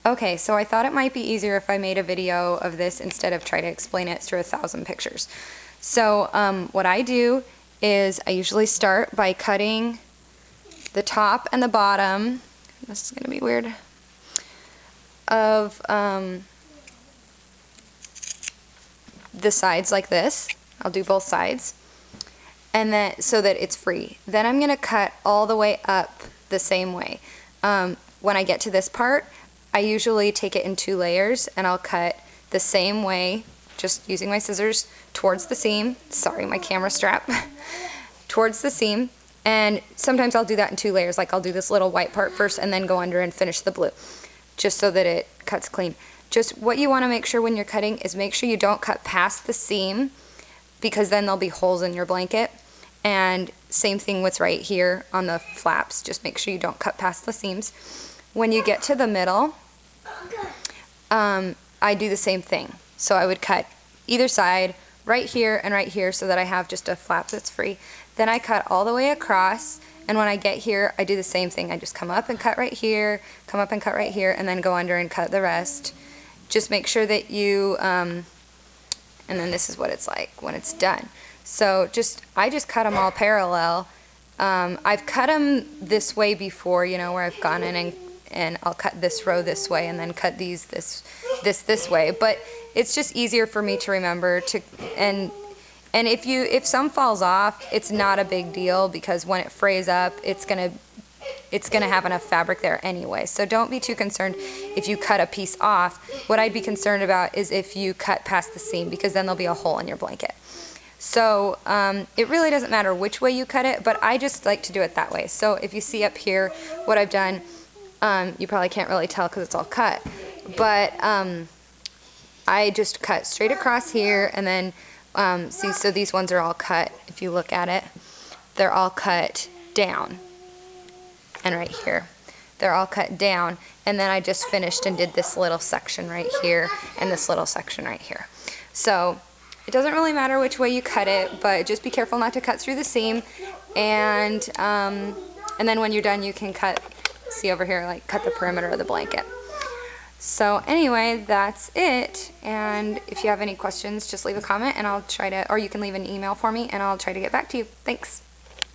Okay, so I thought it might be easier if I made a video of this instead of try to explain it through 1,000 pictures. So what I do is I usually start by cutting the top and the bottom, this is going to be weird, of the sides like this. I'll do both sides, and then so that it's free. Then I'm going to cut all the way up the same way. When I get to this part, I usually take it in 2 layers, and I'll cut the same way, just using my scissors, towards the seam. Sorry, my camera strap. Towards the seam. And sometimes I'll do that in 2 layers, like I'll do this little white part first and then go under and finish the blue, just so that it cuts clean. Just what you want to make sure when you're cutting is make sure you don't cut past the seam, because then there'll be holes in your blanket. And same thing with right here on the flaps, just make sure you don't cut past the seams. When you get to the middle, I do the same thing. So I would cut either side, right here and right here, so that I have just a flap that's free. Then I cut all the way across, and when I get here, I do the same thing. I just come up and cut right here, come up and cut right here, and then go under and cut the rest. Just make sure that you, and then this is what it's like when it's done. So I just cut them all parallel. I've cut them this way before, you know, where I've gone in and I'll cut this row this way and then cut these this way. But it's just easier for me to remember to, and if some falls off, it's not a big deal, because when it frays up, it's gonna have enough fabric there anyway. So don't be too concerned if you cut a piece off. What I'd be concerned about is if you cut past the seam, because then there'll be a hole in your blanket. So it really doesn't matter which way you cut it, but I just like to do it that way. So if you see up here what I've done, you probably can't really tell because it's all cut, but I just cut straight across here, and then see, so these ones are all cut. If you look at it, they're all cut down, and right here they're all cut down, and then I just finished and did this little section right here and this little section right here. So it doesn't really matter which way you cut it, but just be careful not to cut through the seam, and then when you're done, you can cut, see over here, like cut the perimeter of the blanket. So anyway, that's it, and if you have any questions, just leave a comment and I'll try to, or you can leave an email for me and I'll try to get back to you. Thanks.